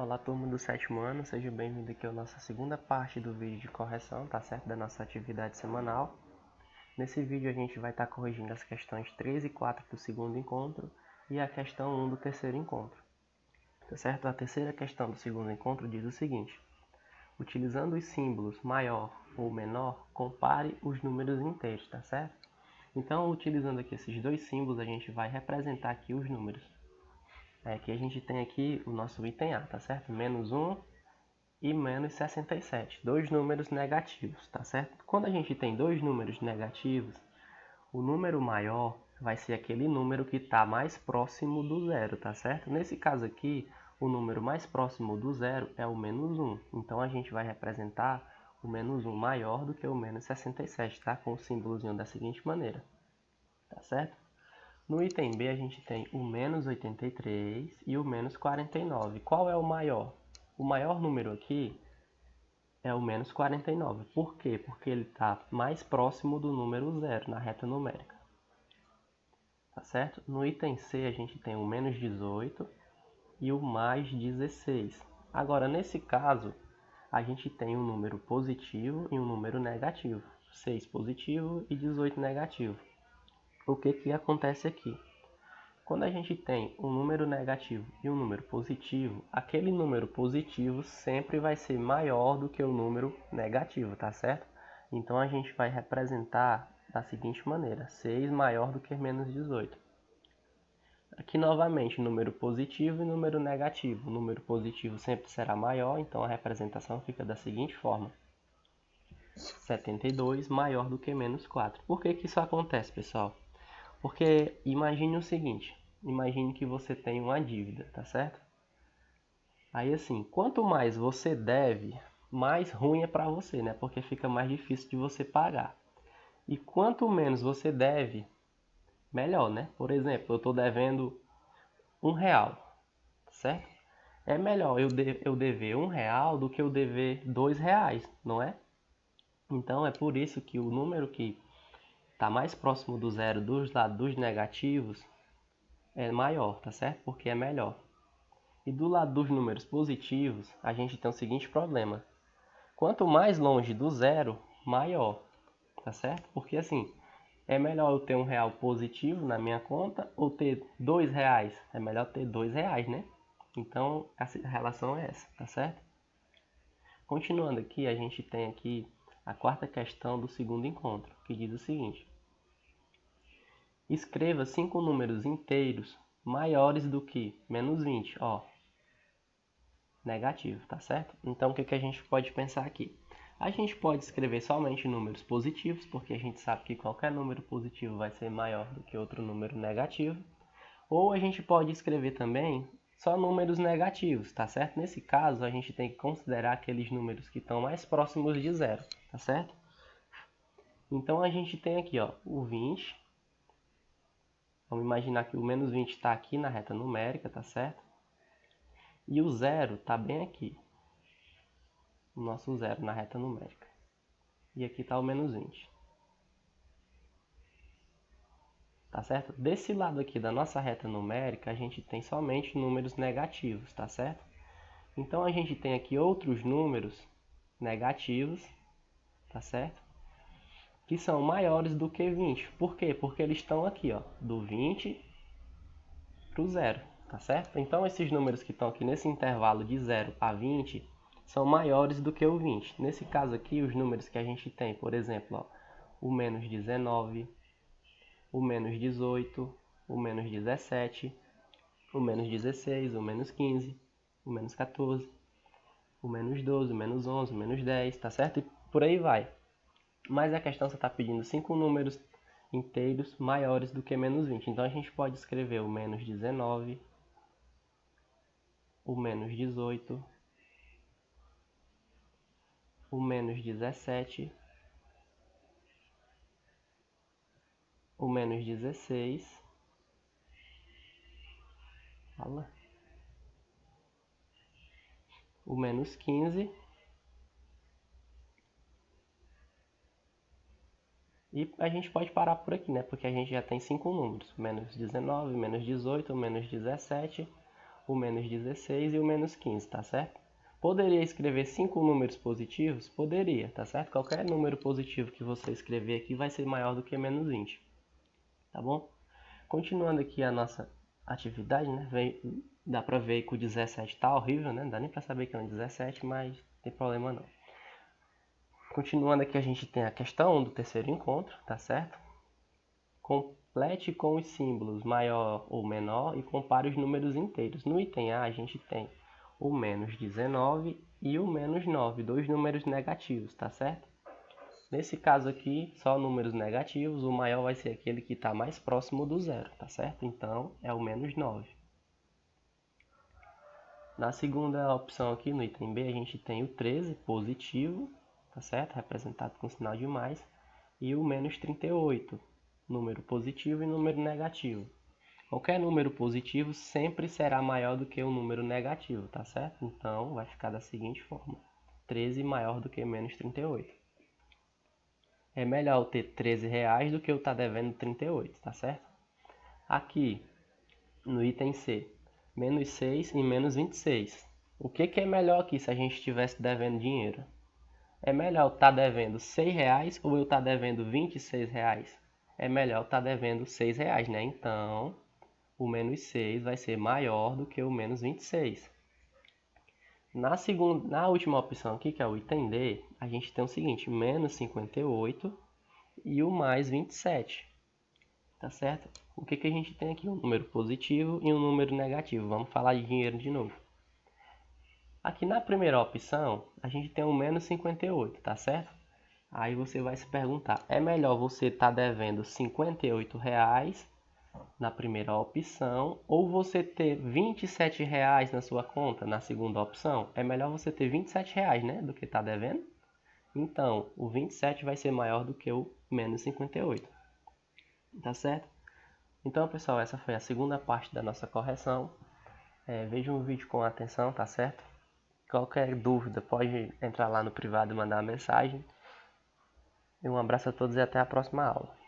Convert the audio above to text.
Olá, turma do sétimo ano, seja bem-vindo aqui à nossa segunda parte do vídeo de correção, tá certo? Da nossa atividade semanal. Nesse vídeo a gente vai estar corrigindo as questões 3 e 4 do segundo encontro e a questão 1 do terceiro encontro, tá certo? A terceira questão do segundo encontro diz o seguinte: utilizando os símbolos maior ou menor, compare os números inteiros, tá certo? Então, utilizando aqui esses dois símbolos, a gente vai representar aqui os números. Aqui a gente tem aqui o nosso item A, tá certo? Menos 1 e menos 67, dois números negativos, tá certo? Quando a gente tem dois números negativos, o número maior vai ser aquele número que está mais próximo do zero, tá certo? Nesse caso aqui, o número mais próximo do zero é o menos 1, então a gente vai representar o menos 1 maior do que o menos 67, tá? Com o símbolozinho da seguinte maneira, tá certo? No item B a gente tem o menos 83 e o menos 49. Qual é o maior? O maior número aqui é o menos 49. Por quê? Porque ele está mais próximo do número zero na reta numérica. Tá certo? No item C a gente tem o menos 18 e o mais 16. Agora, nesse caso, a gente tem um número positivo e um número negativo. 6 positivo e 18 negativo. O que acontece aqui? Quando a gente tem um número negativo e um número positivo, aquele número positivo sempre vai ser maior do que o número negativo, tá certo? Então a gente vai representar da seguinte maneira: 6 maior do que menos 18. Aqui novamente número positivo e número negativo. O número positivo sempre será maior, então a representação fica da seguinte forma: 72 maior do que menos 4. Por que isso acontece, pessoal? Porque imagine o seguinte: imagine que você tem uma dívida, tá certo? Aí assim, quanto mais você deve, mais ruim é para você, né? Porque fica mais difícil de você pagar. E quanto menos você deve, melhor, né? Por exemplo, eu estou devendo R$1, certo? É melhor eu dever R$1 do que eu dever R$2, não é? Então é por isso que o número que está mais próximo do zero dos lados negativos é maior, tá certo? Porque é melhor. E do lado dos números positivos, a gente tem o seguinte problema: quanto mais longe do zero, maior, tá certo? Porque assim, é melhor eu ter R$1 positivo na minha conta ou ter R$2? É melhor ter R$2, né? Então, a relação é essa, tá certo? Continuando aqui, a gente tem aqui a quarta questão do segundo encontro, que diz o seguinte: escreva 5 números inteiros maiores do que menos 20, ó, negativo, tá certo? Então, o que a gente pode pensar aqui? A gente pode escrever somente números positivos, porque a gente sabe que qualquer número positivo vai ser maior do que outro número negativo. Ou a gente pode escrever também só números negativos, tá certo? Nesse caso, a gente tem que considerar aqueles números que estão mais próximos de zero, tá certo? Então, a gente tem aqui, ó, o 20. Vamos imaginar que o menos 20 está aqui na reta numérica, tá certo? E o zero está bem aqui, o nosso zero na reta numérica. E aqui está o menos 20. Tá certo? Desse lado aqui da nossa reta numérica, a gente tem somente números negativos, tá certo? Então, a gente tem aqui outros números negativos, tá certo? Que são maiores do que 20. Por quê? Porque eles estão aqui, ó, do 20 para o zero, tá certo? Então, esses números que estão aqui nesse intervalo de 0 a 20 são maiores do que o 20. Nesse caso aqui, os números que a gente tem, por exemplo, ó, o menos 19, o menos 18, o menos 17, o menos 16, o menos 15, o menos 14, o menos 12, o menos 11, o menos 10, tá certo? E por aí vai. Mas a questão você está pedindo 5 números inteiros maiores do que menos 20. Então a gente pode escrever o menos 19, o menos 18, o menos 17, o menos 16, o menos 15 e a gente pode parar por aqui, né? Porque a gente já tem 5 números: menos 19, menos 18, menos 17, o menos 16 e o menos 15, tá certo? Poderia escrever 5 números positivos? Poderia, tá certo? Qualquer número positivo que você escrever aqui vai ser maior do que menos 20, tá bom? Continuando aqui a nossa atividade, né? Dá pra ver que o 17 tá horrível, né? Não dá nem pra saber que é um 17, mas não tem problema não. Continuando aqui, a gente tem a questão do terceiro encontro, tá certo? Complete com os símbolos maior ou menor e compare os números inteiros. No item A, a gente tem o menos 19 e o menos 9, dois números negativos, tá certo? Nesse caso aqui, só números negativos, o maior vai ser aquele que está mais próximo do zero, tá certo? Então, é o menos 9. Na segunda opção aqui, no item B, a gente tem o 13 positivo, tá certo? Representado com sinal de mais, e o menos 38, número positivo e número negativo. Qualquer número positivo sempre será maior do que o número negativo, tá certo? Então, vai ficar da seguinte forma: 13 maior do que menos 38. É melhor eu ter 13 reais do que eu estar devendo 38, tá certo? Aqui, no item C, menos 6 e menos 26. O que é melhor aqui se a gente estivesse devendo dinheiro? É melhor eu estar devendo 6 reais ou eu estar devendo 26 reais? É melhor eu estar devendo 6 reais, né? Então, o menos 6 vai ser maior do que o menos 26. Na última opção aqui, que é o item D, a gente tem o seguinte: menos 58 e o mais 27. Tá certo? O que a gente tem aqui? Um número positivo e um número negativo. Vamos falar de dinheiro de novo. Aqui na primeira opção, a gente tem um menos 58, tá certo? Aí você vai se perguntar: é melhor você estar devendo 58 reais na primeira opção, ou você ter 27 reais na sua conta na segunda opção? É melhor você ter 27 reais, né, do que estar devendo. Então, o 27 vai ser maior do que o menos 58, tá certo? Então, pessoal, essa foi a segunda parte da nossa correção. Vejam o vídeo com atenção, tá certo? Qualquer dúvida, pode entrar lá no privado e mandar uma mensagem. E um abraço a todos e até a próxima aula.